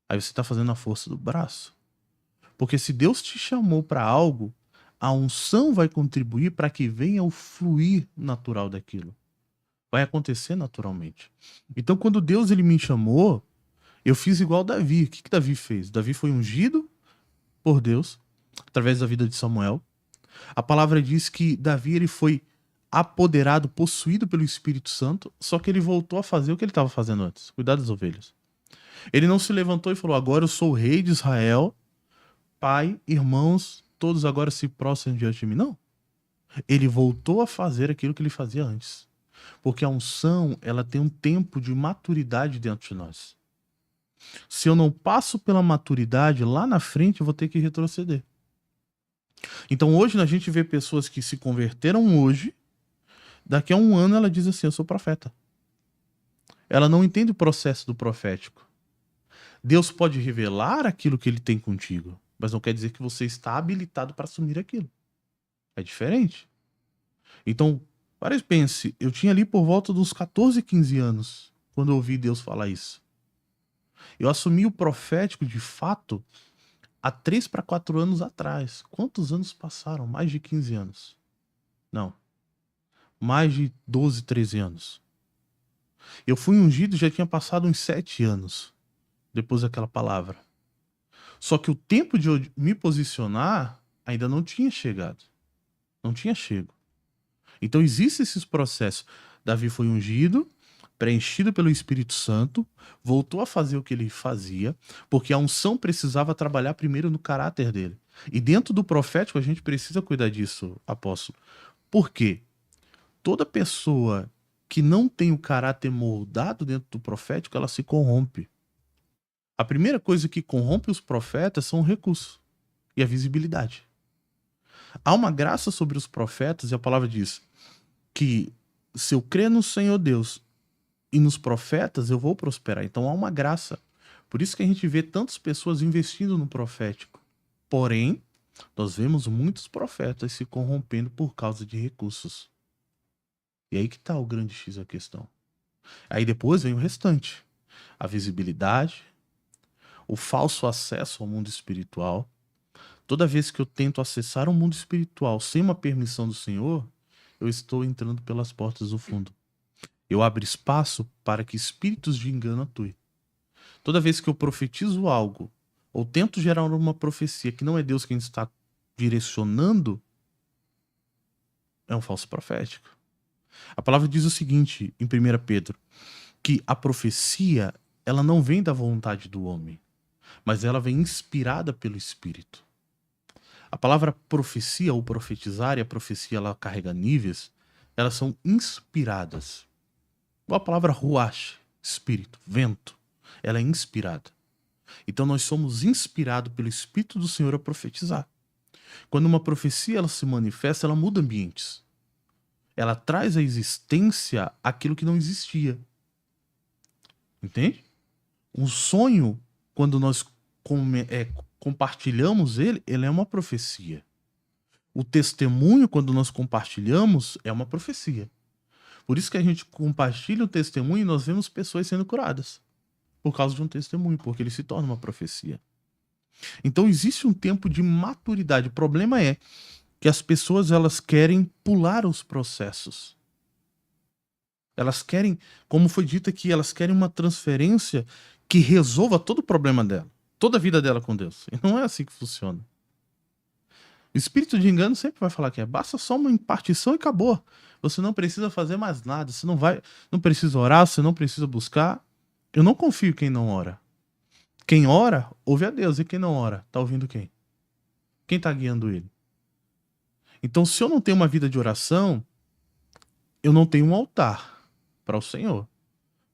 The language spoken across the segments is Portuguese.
Aí você está fazendo a força do braço. Porque se Deus te chamou para algo, a unção vai contribuir para que venha o fluir natural daquilo. Vai acontecer naturalmente. Então, quando Deus ele me chamou, eu fiz igual Davi. O que Davi fez? Davi foi ungido por Deus através da vida de Samuel. A palavra diz que Davi ele foi apoderado, possuído pelo Espírito Santo, só que ele voltou a fazer o que ele estava fazendo antes, cuidar das ovelhas. Ele não se levantou e falou: agora eu sou o rei de Israel, pai, irmãos, todos agora se prostrem diante de mim. Não. Ele voltou a fazer aquilo que ele fazia antes. Porque a unção, ela tem um tempo de maturidade dentro de nós. Se eu não passo pela maturidade, lá na frente eu vou ter que retroceder. Então hoje a gente vê pessoas que se converteram hoje, daqui a um ano ela diz assim: eu sou profeta. Ela não entende o processo do profético. Deus pode revelar aquilo que ele tem contigo, mas não quer dizer que você está habilitado para assumir aquilo. É diferente. Então, pense, eu tinha ali por volta dos 14, 15 anos, quando eu ouvi Deus falar isso. Eu assumi o profético de fato há 3 para 4 anos atrás. Quantos anos passaram? Mais de 15 anos. Não. Mais de 12, 13 anos. Eu fui ungido e já tinha passado uns 7 anos depois daquela palavra. Só que o tempo de eu me posicionar ainda não tinha chegado. Não tinha chego. Então existem esses processos. Davi foi ungido, preenchido pelo Espírito Santo, voltou a fazer o que ele fazia, porque a unção precisava trabalhar primeiro no caráter dele. E dentro do profético a gente precisa cuidar disso, apóstolo. Por quê? Toda pessoa que não tem o caráter moldado dentro do profético, ela se corrompe. A primeira coisa que corrompe os profetas são o recurso e a visibilidade. Há uma graça sobre os profetas, e a palavra diz que se eu crer no Senhor Deus e nos profetas, eu vou prosperar. Então há uma graça. Por isso que a gente vê tantas pessoas investindo no profético. Porém, nós vemos muitos profetas se corrompendo por causa de recursos. E aí que está o grande X da questão. Aí depois vem o restante. A visibilidade, o falso acesso ao mundo espiritual. Toda vez que eu tento acessar o mundo espiritual sem uma permissão do Senhor, eu estou entrando pelas portas do fundo. Eu abro espaço para que espíritos de engano atuem. Toda vez que eu profetizo algo, ou tento gerar uma profecia que não é Deus quem está direcionando, é um falso profético. A palavra diz o seguinte, em 1 Pedro, que a profecia, ela não vem da vontade do homem, mas ela vem inspirada pelo Espírito. A palavra profecia ou profetizar, e a profecia ela carrega níveis, elas são inspiradas. A palavra ruach, espírito, vento, ela é inspirada. Então nós somos inspirados pelo Espírito do Senhor a profetizar. Quando uma profecia ela se manifesta, ela muda ambientes. Ela traz à existência aquilo que não existia. Entende? Um sonho, quando nós compartilhamos ele é uma profecia. O testemunho, quando nós compartilhamos, é uma profecia. Por isso que a gente compartilha o testemunho e nós vemos pessoas sendo curadas. Por causa de um testemunho, porque ele se torna uma profecia. Então existe um tempo de maturidade. O problema é que as pessoas elas querem pular os processos. Elas querem, como foi dito aqui, elas querem uma transferência que resolva todo o problema dela. Toda a vida dela com Deus. E não é assim que funciona. O espírito de engano sempre vai falar que basta só uma impartição e acabou. Você não precisa fazer mais nada. Você não precisa orar, você não precisa buscar. Eu não confio em quem não ora. Quem ora, ouve a Deus. E quem não ora, tá ouvindo quem? Quem tá guiando ele? Então, se eu não tenho uma vida de oração, eu não tenho um altar para o Senhor.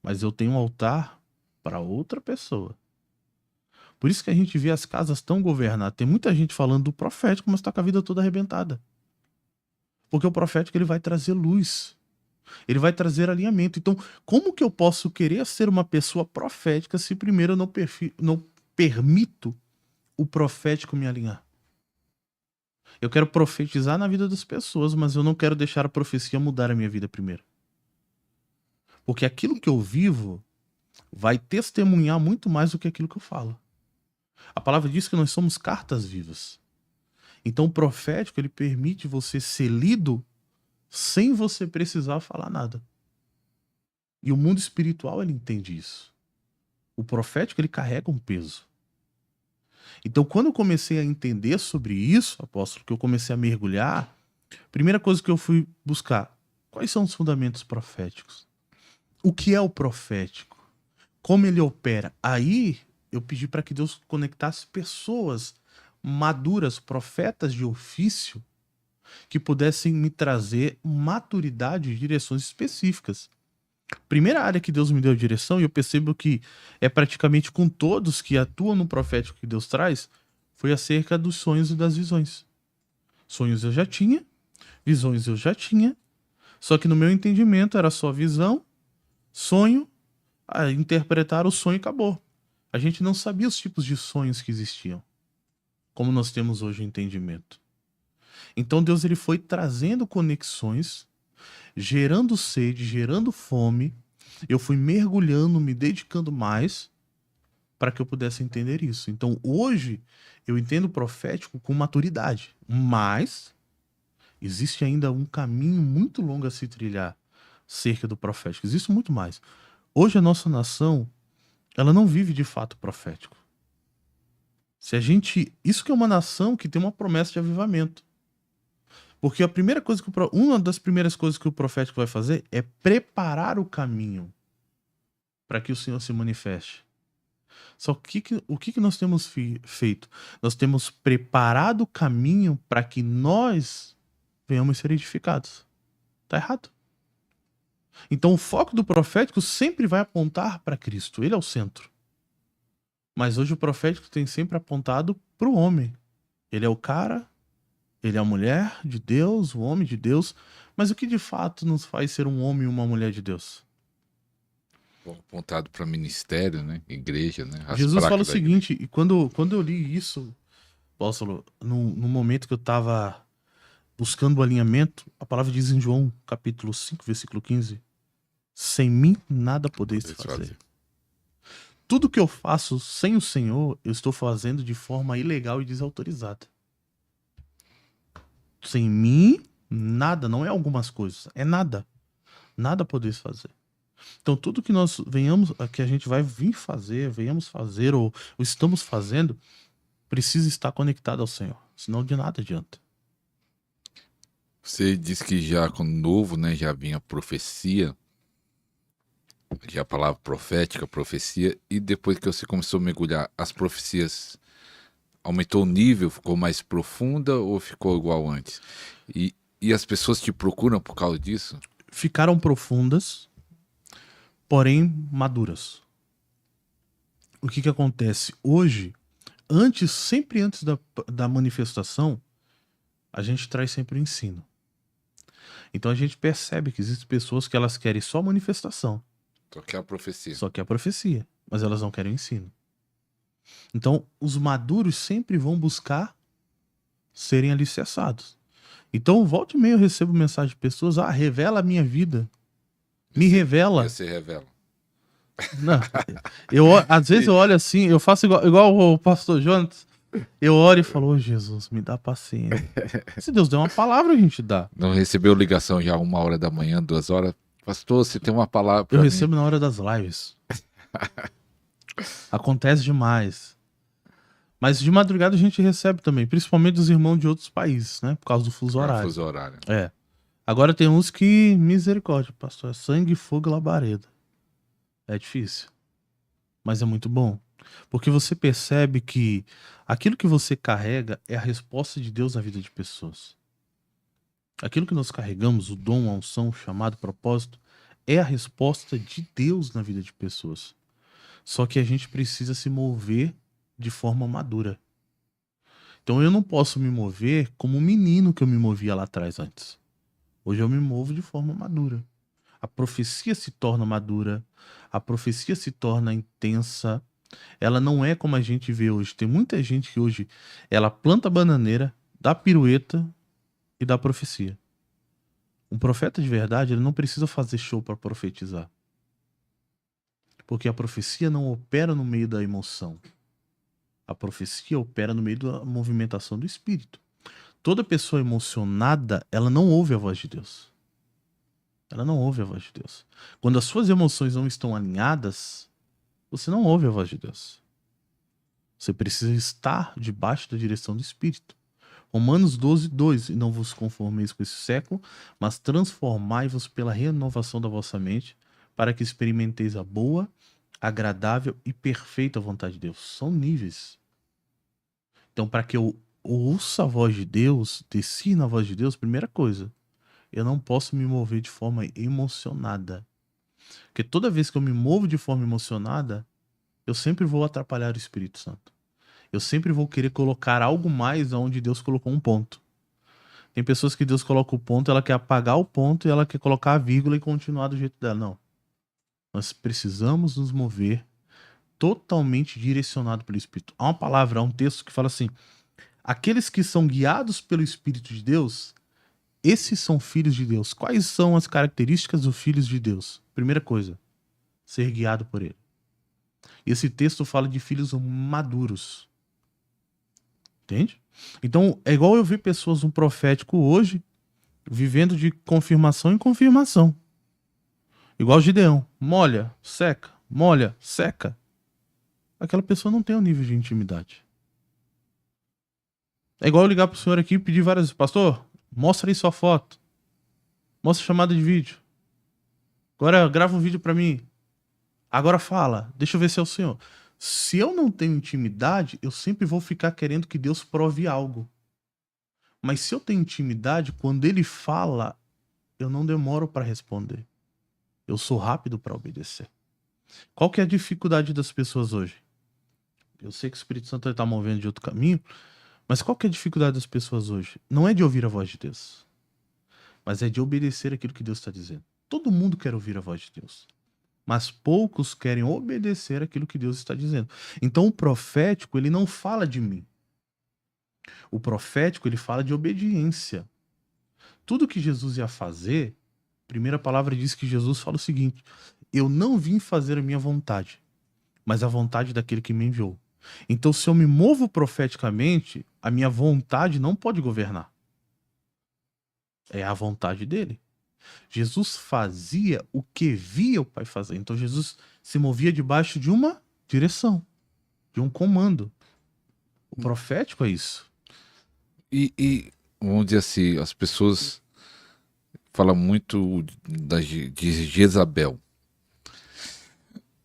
Mas eu tenho um altar para outra pessoa. Por isso que a gente vê as casas tão governadas. Tem muita gente falando do profético, mas tá com a vida toda arrebentada. Porque o profético ele vai trazer luz. Ele vai trazer alinhamento. Então, como que eu posso querer ser uma pessoa profética se primeiro eu não permito o profético me alinhar? Eu quero profetizar na vida das pessoas, mas eu não quero deixar a profecia mudar a minha vida primeiro. Porque aquilo que eu vivo vai testemunhar muito mais do que aquilo que eu falo. A palavra diz que nós somos cartas vivas. Então o profético, ele permite você ser lido sem você precisar falar nada. E o mundo espiritual, ele entende isso. O profético, ele carrega um peso. Então, quando eu comecei a entender sobre isso, apóstolo, que eu comecei a mergulhar, a primeira coisa que eu fui buscar, quais são os fundamentos proféticos? O que é o profético? Como ele opera? Aí eu pedi para que Deus conectasse pessoas maduras, profetas de ofício, que pudessem me trazer maturidade e direções específicas. Primeira área que Deus me deu direção, e eu percebo que é praticamente com todos que atuam no profético que Deus traz, foi acerca dos sonhos e das visões. Sonhos eu já tinha, visões eu já tinha, só que no meu entendimento era só visão, sonho, interpretar o sonho e acabou. A gente não sabia os tipos de sonhos que existiam, como nós temos hoje o entendimento. Então Deus, ele foi trazendo conexões, gerando sede, gerando fome. Eu fui mergulhando, me dedicando mais para que eu pudesse entender isso. Então hoje eu entendo o profético com maturidade, mas existe ainda um caminho muito longo a se trilhar cerca do profético. Existe muito mais. Hoje a nossa nação, ela não vive de fato profético. Se a gente, isso que é uma nação que tem uma promessa de avivamento. Porque a primeira coisa uma das primeiras coisas que o profético vai fazer é preparar o caminho para que o Senhor se manifeste. Só que o que nós temos feito? Nós temos preparado o caminho para que nós venhamos ser edificados. Tá errado. Então o foco do profético sempre vai apontar para Cristo. Ele é o centro. Mas hoje o profético tem sempre apontado para o homem. Ele é o cara, ele é a mulher de Deus, o homem de Deus. Mas o que de fato nos faz ser um homem e uma mulher de Deus? Apontado para ministério, né? Igreja, né? Jesus fala o seguinte, e quando eu li isso, apóstolo, no momento que eu estava buscando o alinhamento, a palavra diz em João, capítulo 5, versículo 15, sem mim nada podeis fazer. Tudo que eu faço sem o Senhor, eu estou fazendo de forma ilegal e desautorizada. Sem mim, nada, não é algumas coisas, é nada. Nada podeis fazer. Então tudo que nós que a gente vai vir fazer, venhamos fazer ou estamos fazendo, precisa estar conectado ao Senhor, senão de nada adianta. Você disse que já com o novo, né, já vinha profecia, já a palavra profética, profecia, e depois que você começou a mergulhar, as profecias aumentou o nível, ficou mais profunda ou ficou igual antes? E as pessoas te procuram por causa disso? Ficaram profundas, porém maduras. O que acontece? Hoje, sempre antes da manifestação, a gente traz sempre o ensino. Então a gente percebe que existem pessoas que elas querem só manifestação. Só que é a profecia. Só que é a profecia, mas elas não querem o ensino. Então os maduros sempre vão buscar serem alicerçados. Então volta e meia eu recebo mensagem de pessoas, revela a minha vida. Me revela. Você revela. Não, às vezes eu olho assim, eu faço igual o pastor Jonas. Eu oro e falo, Jesus, me dá paciência. Se Deus der uma palavra, a gente dá. Não recebeu ligação já 1h da manhã, 2h? Pastor, você tem uma palavra pra mim? Eu recebo na hora das lives. Acontece demais. Mas de madrugada a gente recebe também, principalmente dos irmãos de outros países, né? Por causa do fuso horário. Fuso horário. É. Agora tem uns que, misericórdia, pastor, é sangue, fogo e labareda. É difícil. Mas é muito bom. Porque você percebe que aquilo que você carrega é a resposta de Deus na vida de pessoas. Aquilo que nós carregamos, o dom, a unção, o chamado, o propósito, é a resposta de Deus na vida de pessoas. Só que a gente precisa se mover de forma madura. Então eu não posso me mover como um menino que eu me movia lá atrás antes. Hoje eu me movo de forma madura. A profecia se torna madura, a profecia se torna intensa. Ela não é como a gente vê hoje. Tem muita gente que hoje ela planta a bananeira, dá pirueta e dá profecia. Um profeta de verdade, ele não precisa fazer show para profetizar. Porque a profecia não opera no meio da emoção. A profecia opera no meio da movimentação do espírito. Toda pessoa emocionada, ela não ouve a voz de Deus. Ela não ouve a voz de Deus. Quando as suas emoções não estão alinhadas, você não ouve a voz de Deus. Você precisa estar debaixo da direção do Espírito. Romanos 12, 2. E não vos conformeis com esse século, mas transformai-vos pela renovação da vossa mente, para que experimenteis a boa, agradável e perfeita vontade de Deus. São níveis. Então, para que eu ouça a voz de Deus, desci na voz de Deus, primeira coisa, eu não posso me mover de forma emocionada. Porque toda vez que eu me movo de forma emocionada, eu sempre vou atrapalhar o Espírito Santo. Eu sempre vou querer colocar algo mais onde Deus colocou um ponto. Tem pessoas que Deus coloca o ponto, ela quer apagar o ponto e ela quer colocar a vírgula e continuar do jeito dela. Não. Nós precisamos nos mover totalmente direcionado pelo Espírito. Há uma palavra, há um texto que fala assim: aqueles que são guiados pelo Espírito de Deus, esses são filhos de Deus. Quais são as características dos filhos de Deus? Primeira coisa, ser guiado por ele. Esse texto fala de filhos maduros. Entende? Então, é igual eu ver pessoas no profético hoje, vivendo de confirmação em confirmação. Igual Gideão. Molha, seca, molha, seca. Aquela pessoa não tem um nível de intimidade. É igual eu ligar pro senhor aqui e pedir várias vezes: pastor, mostra aí sua foto. Mostra a chamada de vídeo. Agora grava um vídeo pra mim. Agora fala, deixa eu ver se é o senhor. Se eu não tenho intimidade, eu sempre vou ficar querendo que Deus prove algo. Mas se eu tenho intimidade, quando ele fala, eu não demoro para responder. Eu sou rápido para obedecer. Qual que é a dificuldade das pessoas hoje? Eu sei que o Espírito Santo está movendo de outro caminho, mas qual que é a dificuldade das pessoas hoje? Não é de ouvir a voz de Deus, mas é de obedecer aquilo que Deus está dizendo. Todo mundo quer ouvir a voz de Deus, mas poucos querem obedecer aquilo que Deus está dizendo. Então o profético, ele não fala de mim. O profético, ele fala de obediência. Tudo que Jesus ia fazer, a primeira palavra diz que Jesus fala o seguinte: eu não vim fazer a minha vontade, mas a vontade daquele que me enviou. Então, se eu me movo profeticamente, a minha vontade não pode governar. É a vontade dele. Jesus fazia o que via o Pai fazer. Então, Jesus se movia debaixo de uma direção, de um comando. O profético é isso. E vamos dizer assim, as pessoas falam muito de Jezabel.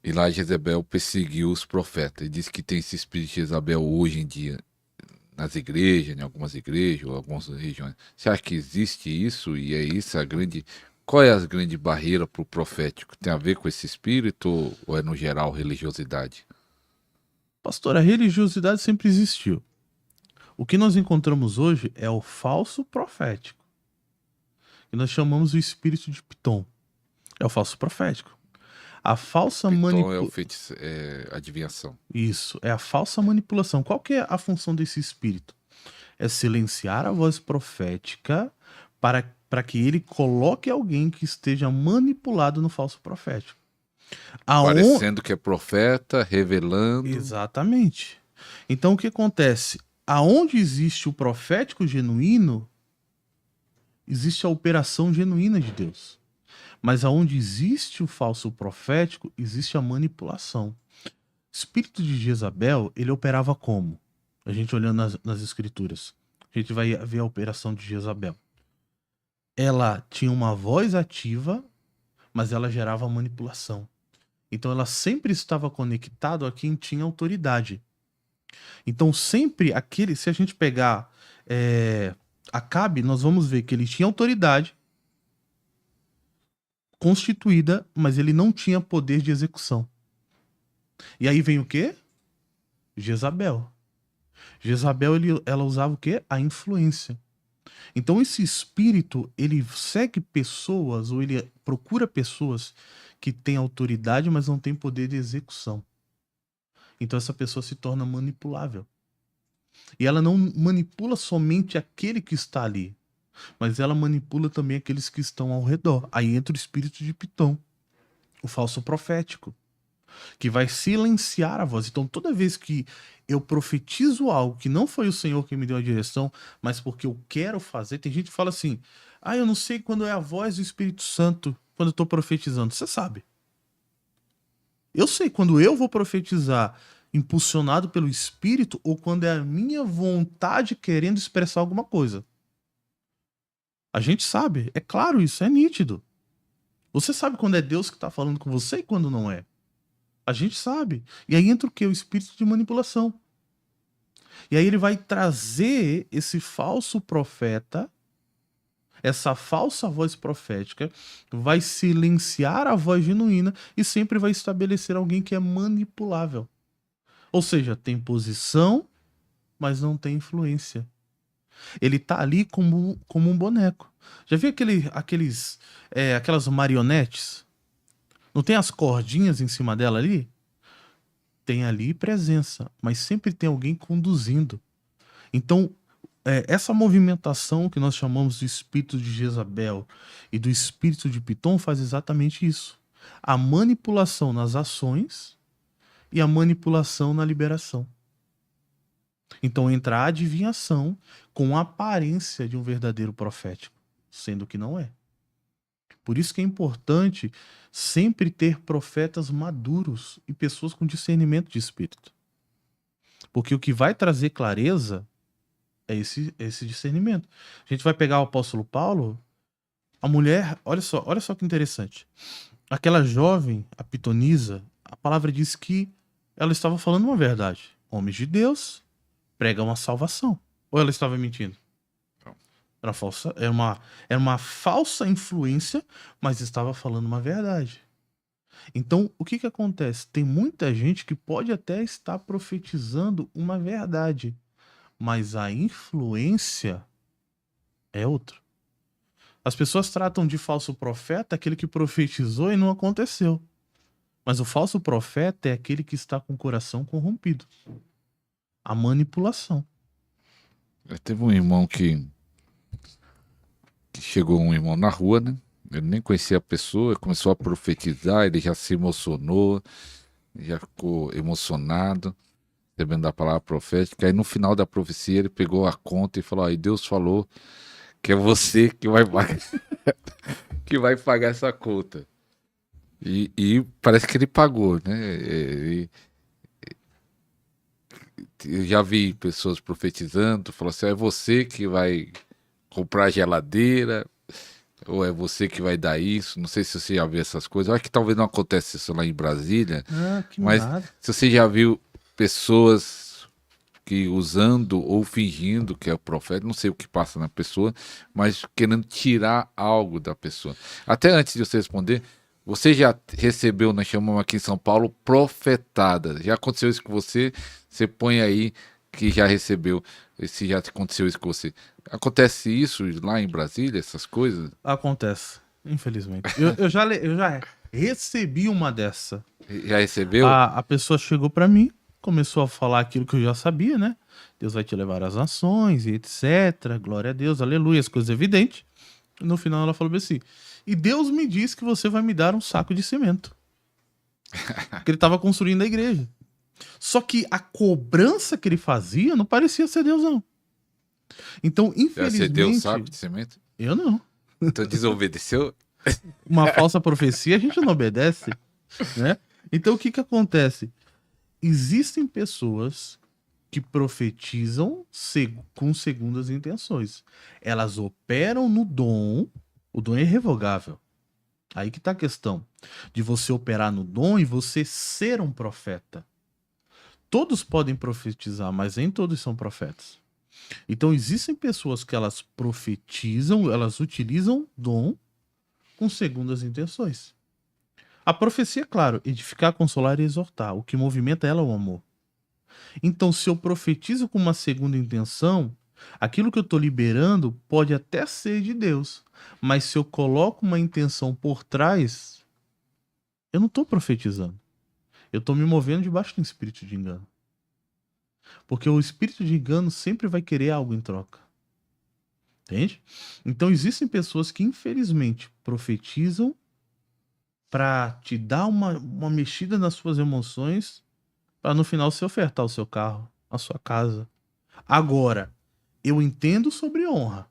E lá Jezabel perseguiu os profetas. E diz que tem esse espírito de Jezabel hoje em dia nas igrejas, em algumas igrejas ou algumas regiões. Você acha que existe isso? E é isso a grande... Qual é a grande barreira para o profético? Tem a ver com esse espírito ou é no geral religiosidade? Pastor, a religiosidade sempre existiu. O que nós encontramos hoje é o falso profético, que nós chamamos o espírito de Pitom. É o falso profético. A falsa Então é o feitiço, é adivinhação. Isso, é a falsa manipulação. Qual que é a função desse espírito? É silenciar a voz profética para que ele coloque alguém que esteja manipulado no falso profético. Parecendo que é profeta, revelando. Exatamente. Então o que acontece? Aonde existe o profético genuíno, existe a operação genuína de Deus. Mas aonde existe o falso profético, existe a manipulação. O espírito de Jezabel, ele operava como? A gente olhando nas escrituras, a gente vai ver a operação de Jezabel. Ela tinha uma voz ativa, mas ela gerava manipulação. Então ela sempre estava conectada a quem tinha autoridade. Então sempre aquele, se a gente pegar Acabe, nós vamos ver que ele tinha autoridade constituída, mas ele não tinha poder de execução. E aí vem o quê? Jezabel. Jezabel, ela usava o quê? A influência. Então esse espírito, ele segue pessoas, ou ele procura pessoas que têm autoridade, mas não têm poder de execução. Então essa pessoa se torna manipulável. E ela não manipula somente aquele que está ali, mas ela manipula também aqueles que estão ao redor. Aí entra o espírito de Pitom, o falso profético. que vai silenciar a voz. Então, toda vez que eu profetizo algo que não foi o Senhor que me deu a direção, mas porque eu quero fazer, tem gente que fala assim: ah, eu não sei quando é a voz do Espírito Santo quando eu tô profetizando. Você sabe. Eu sei quando eu vou profetizar impulsionado pelo Espírito ou quando é a minha vontade querendo expressar alguma coisa. A gente sabe, é claro isso, é nítido. Você sabe quando é Deus que está falando com você e quando não é. A gente sabe. E aí entra o quê? O espírito de manipulação. E aí ele vai trazer esse falso profeta, essa falsa voz profética, vai silenciar a voz genuína e sempre vai estabelecer alguém que é manipulável. Ou seja, tem posição, mas não tem influência. Ele tá ali como um boneco. Já viu aquelas marionetes? Não tem as cordinhas em cima dela ali? Tem ali presença, mas sempre tem alguém conduzindo. Então, essa movimentação que nós chamamos de espírito de Jezabel e do espírito de Pitom faz exatamente isso. A manipulação nas ações e a manipulação na liberação. Então entra a adivinhação com a aparência de um verdadeiro profético, sendo que não é. Por isso que é importante sempre ter profetas maduros e pessoas com discernimento de espírito. Porque o que vai trazer clareza é esse discernimento. A gente vai pegar o apóstolo Paulo, a mulher, olha só que interessante. Aquela jovem, a pitonisa, a palavra diz que ela estava falando uma verdade. Homens de Deus pregam a salvação. Ou ela estava mentindo? Era uma falsa influência, mas estava falando uma verdade. Então, o que acontece? Tem muita gente que pode até estar profetizando uma verdade, mas a influência é outra. As pessoas tratam de falso profeta aquele que profetizou e não aconteceu. Mas o falso profeta é aquele que está com o coração corrompido. A manipulação. Teve um irmão que chegou um irmão na rua, né? Ele nem conhecia a pessoa, começou a profetizar, ele já se emocionou, já ficou emocionado, recebendo a palavra profética. Aí no final da profecia ele pegou a conta e falou: aí Deus falou que é você que vai pagar, que vai pagar essa conta. E parece que ele pagou, né? Eu já vi pessoas profetizando, falou assim: é você que vai comprar geladeira, ou é você que vai dar isso. Não sei se você já viu essas coisas. Eu acho que talvez não acontece isso lá em Brasília, Que mas nada. se você já viu pessoas que usando ou fingindo que é o profeta, não sei o que passa na pessoa, mas querendo tirar algo da pessoa. Até antes de você responder, você já recebeu, nós chamamos aqui em São Paulo, profetada. Já aconteceu isso com você? Você põe aí que já recebeu, se já aconteceu isso com você. Acontece isso lá em Brasília, essas coisas? Acontece, infelizmente. Eu já recebi uma dessa. Já recebeu? A pessoa chegou pra mim, começou a falar aquilo que eu já sabia, né? Deus vai te levar às nações e etc. Glória a Deus, aleluia, as coisas evidentes. No final ela falou assim: e Deus me disse que você vai me dar um saco de cimento. Que ele estava construindo a igreja. Só que a cobrança que ele fazia não parecia ser Deus, não. Então, Já você deu um infelizmente... saco de cimento? Eu não. Então desobedeceu? Uma falsa profecia a gente não obedece, né? Então, o que acontece? Existem pessoas que profetizam com segundas intenções. Elas operam no dom, o dom é irrevogável. Aí que tá a questão de você operar no dom e você ser um profeta. Todos podem profetizar, mas nem todos são profetas. Então existem pessoas que elas profetizam, elas utilizam dom com segundas intenções. A profecia, claro, edificar, consolar e exortar. O que movimenta ela é o amor. Então, se eu profetizo com uma segunda intenção, aquilo que eu estou liberando pode até ser de Deus. Mas se eu coloco uma intenção por trás, eu não estou profetizando. Eu estou me movendo debaixo do espírito de engano. Porque o espírito de engano sempre vai querer algo em troca. Entende? Então existem pessoas que infelizmente profetizam para te dar uma mexida nas suas emoções, para no final você ofertar o seu carro, a sua casa. Agora, eu entendo sobre honra.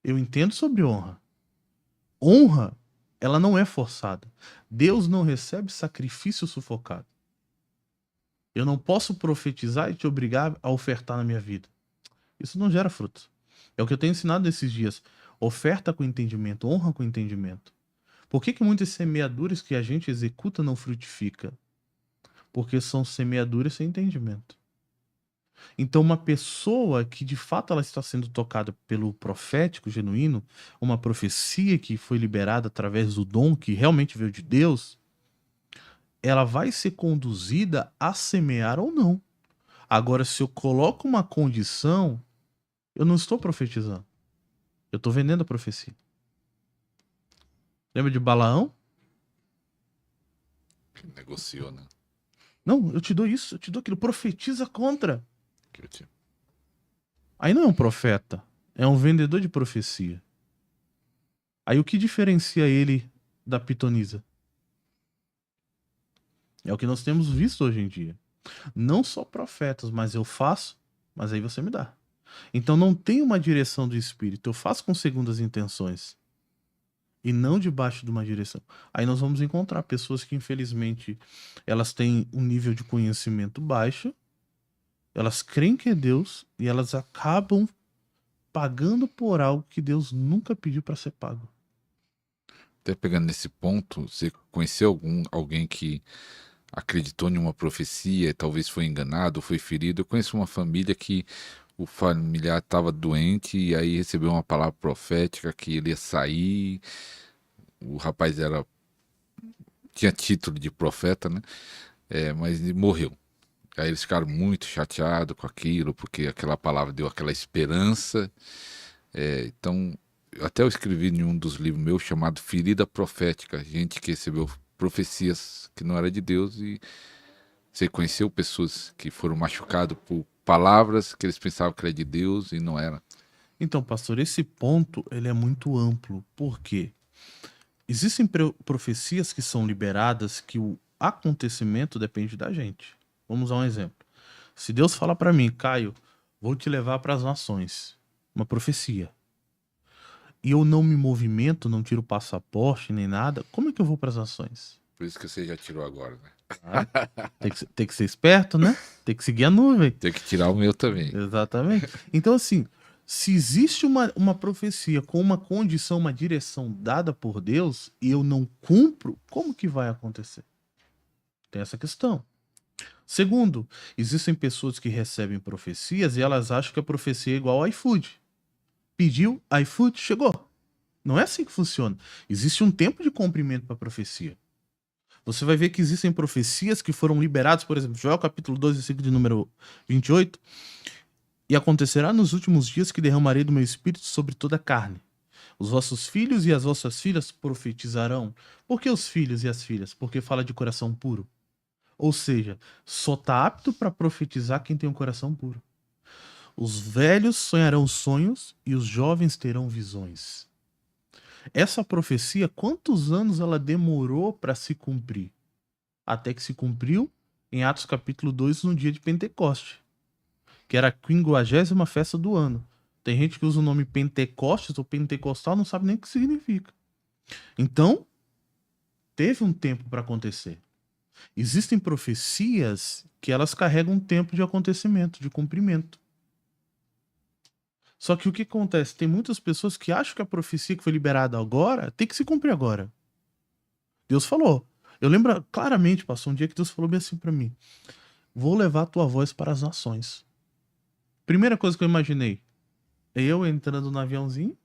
Eu entendo sobre honra. Honra, ela não é forçada. Deus não recebe sacrifício sufocado. Eu não posso profetizar e te obrigar a ofertar na minha vida. Isso não gera fruto. É o que eu tenho ensinado nesses dias. Oferta com entendimento, honra com entendimento. Por que muitas semeaduras que a gente executa não frutifica? Porque são semeaduras sem entendimento. Então, uma pessoa que de fato ela está sendo tocada pelo profético genuíno, uma profecia que foi liberada através do dom que realmente veio de Deus, ela vai ser conduzida a semear ou não. Agora, se eu coloco uma condição, eu não estou profetizando. Eu estou vendendo a profecia. Lembra de Balaão? Que negociou, né? Não, eu te dou isso, eu te dou aquilo. Profetiza contra. Que eu te- Aí não é um profeta, é um vendedor de profecia. Aí o que diferencia ele da pitonisa? É o que nós temos visto hoje em dia. Não só profetas, mas eu faço, mas aí você me dá. Então não tem uma direção do Espírito. Eu faço com segundas intenções. E não debaixo de uma direção. Aí nós vamos encontrar pessoas que, infelizmente, elas têm um nível de conhecimento baixo, elas creem que é Deus e elas acabam pagando por algo que Deus nunca pediu para ser pago. Até pegando nesse ponto, você conheceu alguém que acreditou em uma profecia, talvez foi enganado, foi ferido? Eu conheço uma família que o familiar estava doente e aí recebeu uma palavra profética que ele ia sair. O rapaz tinha título de profeta, né? Mas ele morreu. Aí eles ficaram muito chateados com aquilo, porque aquela palavra deu aquela esperança. Então, até eu escrevi em um dos livros meus chamado Ferida Profética, gente que recebeu profecias que não era de Deus e você conheceu pessoas que foram machucadas por palavras que eles pensavam que era de Deus e não era. Então, pastor, esse ponto ele é muito amplo. Por quê? Existem profecias que são liberadas que o acontecimento depende da gente. Vamos dar um exemplo. Se Deus fala para mim, Caio, vou te levar para as nações, uma profecia, e eu não me movimento, não tiro passaporte nem nada, como é que eu vou para as nações? Por isso que você já tirou agora, né? Claro. Tem que ser esperto, né? Tem que seguir a nuvem. Tem que tirar o meu também. Exatamente. Então, assim, se existe uma profecia com uma condição, uma direção dada por Deus, e eu não cumpro, como que vai acontecer? Tem essa questão. Segundo, existem pessoas que recebem profecias e elas acham que a profecia é igual ao iFood. Pediu, iFood, chegou. Não é assim que funciona. Existe um tempo de cumprimento para a profecia. Você vai ver que existem profecias que foram liberadas, por exemplo, Joel capítulo 12, versículo de número 28. E acontecerá nos últimos dias que derramarei do meu espírito sobre toda a carne. Os vossos filhos e as vossas filhas profetizarão. Por que os filhos e as filhas? Porque fala de coração puro. Ou seja, só está apto para profetizar quem tem um coração puro. Os velhos sonharão sonhos e os jovens terão visões. Essa profecia, quantos anos ela demorou para se cumprir? Até que se cumpriu em Atos capítulo 2, no dia de Pentecoste, que era a 50ª festa do ano. Tem gente que usa o nome Pentecostes ou Pentecostal, não sabe nem o que significa. Então, teve um tempo para acontecer. Existem profecias que elas carregam um tempo de acontecimento, de cumprimento. Só que o que acontece? Tem muitas pessoas que acham que a profecia que foi liberada agora tem que se cumprir agora. Deus falou. Eu lembro claramente, passou um dia que Deus falou bem assim para mim: vou levar a tua voz para as nações. Primeira coisa que eu imaginei, é eu entrando no aviãozinho,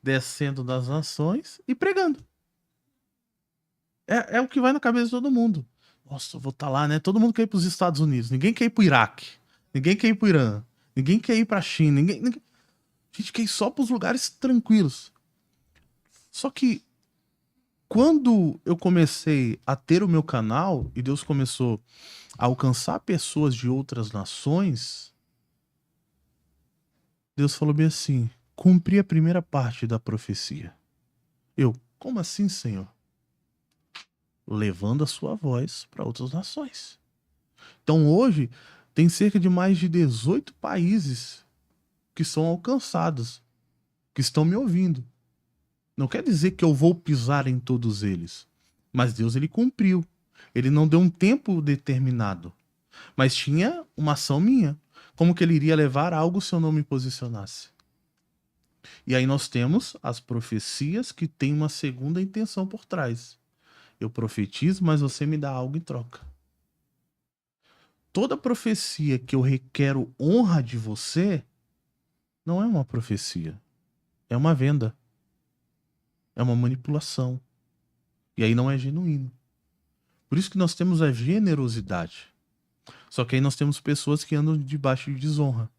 descendo das nações e pregando. É o que vai na cabeça de todo mundo. Nossa, eu vou estar lá, né? Todo mundo quer ir para os Estados Unidos. Ninguém quer ir para o Iraque. Ninguém quer ir para o Irã. Ninguém quer ir para a China. A gente quer ir só para os lugares tranquilos. Só que quando eu comecei a ter o meu canal e Deus começou a alcançar pessoas de outras nações, Deus falou bem assim: cumpri a primeira parte da profecia. Como assim, Senhor? Levando a sua voz para outras nações. Então hoje tem cerca de mais de 18 países que são alcançados, que estão me ouvindo. Não quer dizer que eu vou pisar em todos eles, mas Deus ele cumpriu. Ele não deu um tempo determinado, mas tinha uma ação minha. Como que ele iria levar algo se eu não me posicionasse? E aí nós temos as profecias que têm uma segunda intenção por trás. Eu profetizo, mas você me dá algo em troca. Toda profecia que eu requero honra de você não é uma profecia. É uma venda. É uma manipulação. E aí não é genuíno. Por isso que nós temos a generosidade. Só que aí nós temos pessoas que andam debaixo de desonra.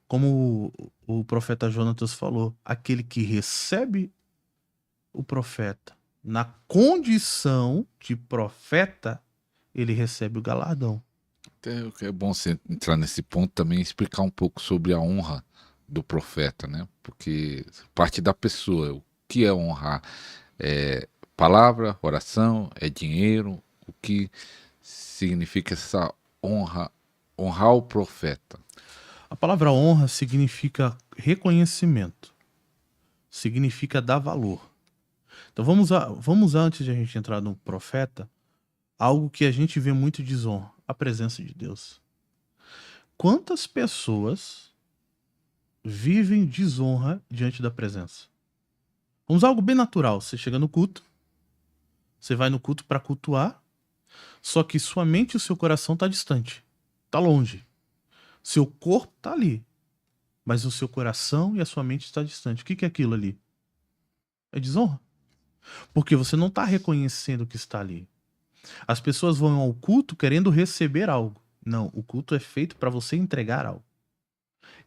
Como o profeta Jonatas falou, aquele que recebe o profeta na condição de profeta, ele recebe o galardão. É bom você entrar nesse ponto também e explicar um pouco sobre a honra do profeta, né? Porque parte da pessoa, o que é honrar? É palavra, oração, é dinheiro? O que significa essa honra, honrar o profeta? A palavra honra significa reconhecimento. Significa dar valor. Então vamos usar antes de a gente entrar no profeta, algo que a gente vê muito desonra, a presença de Deus. Quantas pessoas vivem desonra diante da presença? Vamos usar algo bem natural. Você chega no culto, você vai no culto para cultuar, só que sua mente e o seu coração tá distante, tá longe. Seu corpo tá ali, mas o seu coração e a sua mente está distante. O que é aquilo ali? É desonra. Porque você não está reconhecendo o que está ali. As pessoas vão ao culto querendo receber algo. Não, o culto é feito para você entregar algo.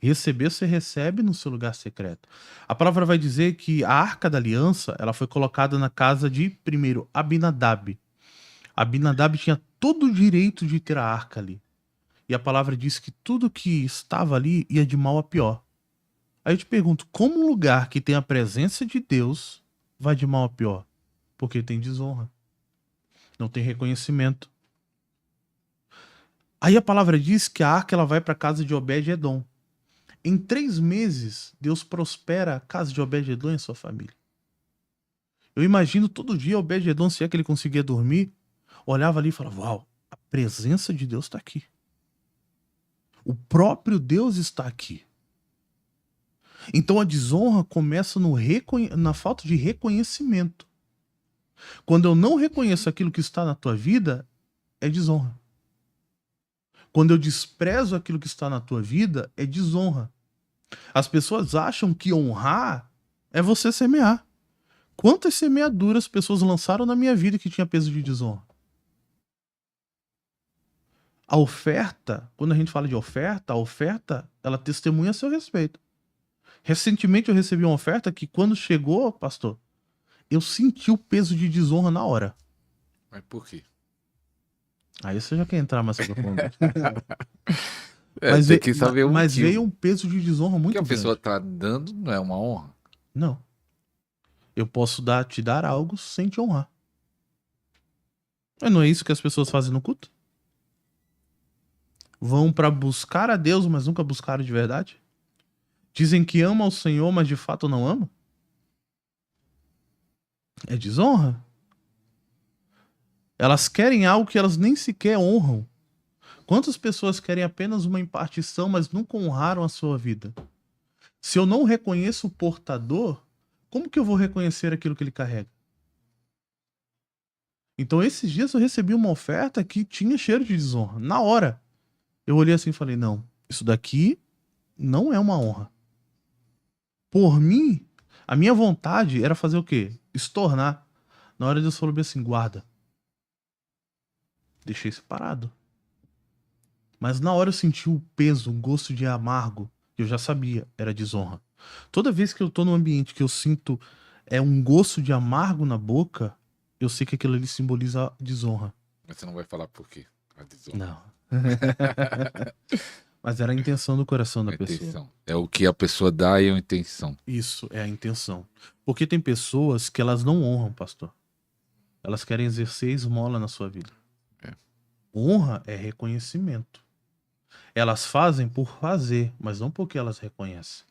Receber, você recebe no seu lugar secreto. A palavra vai dizer que a Arca da Aliança ela foi colocada na casa de, primeiro, Abinadab. Abinadab tinha todo o direito de ter a arca ali. E a palavra diz que tudo que estava ali ia de mal a pior. Aí eu te pergunto, como um lugar que tem a presença de Deus vai de mal a pior? Porque tem desonra. Não tem reconhecimento. Aí a palavra diz que a arca ela vai para a casa de Obed-Edom. Em 3 meses, Deus prospera a casa de Obed-Edom e a sua família. Eu imagino todo dia Obed-Edom, se é que ele conseguia dormir, olhava ali e falava, uau, a presença de Deus está aqui. O próprio Deus está aqui. Então a desonra começa na falta de reconhecimento. Quando eu não reconheço aquilo que está na tua vida, é desonra. Quando eu desprezo aquilo que está na tua vida, é desonra. As pessoas acham que honrar é você semear. Quantas semeaduras pessoas lançaram na minha vida que tinha peso de desonra? A oferta, quando a gente fala de oferta, a oferta, ela testemunha a seu respeito. Recentemente eu recebi uma oferta que quando chegou, pastor, eu senti o peso de desonra na hora. Mas por quê? Aí você já quer entrar mais profundo. Tem que saber o mas motivo. veio um peso de desonra muito O que a grande. pessoa está dando não é uma honra. Não. Eu posso te dar algo sem te honrar. Mas não é isso que as pessoas fazem no culto? Vão para buscar a Deus, mas nunca buscaram de verdade? Dizem que amam o Senhor, mas de fato não amam? É desonra. Elas querem algo que elas nem sequer honram. Quantas pessoas querem apenas uma impartição, mas nunca honraram a sua vida? Se eu não reconheço o portador, como que eu vou reconhecer aquilo que ele carrega? Então, esses dias eu recebi uma oferta que tinha cheiro de desonra. Na hora, eu olhei assim e falei, não, isso daqui não é uma honra. Por mim, a minha vontade era fazer o quê? Estornar. Na hora Deus falou bem assim, guarda. Deixei separado. Mas na hora eu senti o peso, um gosto de amargo. Eu já sabia, era desonra. Toda vez que eu tô num ambiente que eu sinto um gosto de amargo na boca, eu sei que aquilo ali simboliza desonra. Mas você não vai falar por quê? A desonra. Não. Mas era a intenção do coração da A pessoa. intenção. É o que a pessoa dá e a intenção. Isso é a intenção. Porque tem pessoas que elas não honram, pastor. Elas querem exercer esmola na sua vida. É. Honra é reconhecimento. Elas fazem por fazer, mas não porque elas reconhecem.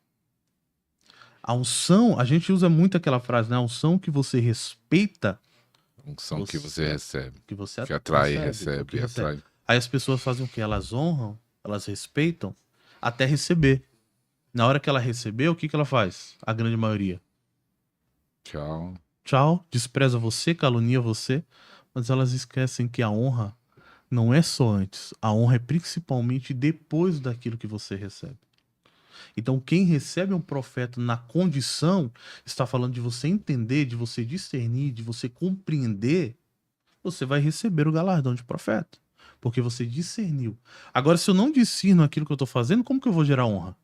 A unção, a gente usa muito aquela frase, né? A unção que você respeita, A unção que você recebe. que você Que atrai, recebe. recebe, atrai. Aí as pessoas fazem o quê? Elas honram, elas respeitam, até receber. Na hora que ela recebeu, o que que ela faz? A grande maioria. Tchau. Tchau, despreza você, calunia você, mas elas esquecem que a honra não é só antes. A honra é principalmente depois daquilo que você recebe. Então, quem recebe um profeta na condição, está falando de você entender, de você discernir, de você compreender, você vai receber o galardão de profeta. Porque você discerniu. Agora, se eu não discerno aquilo que eu estou fazendo, como que eu vou gerar honra?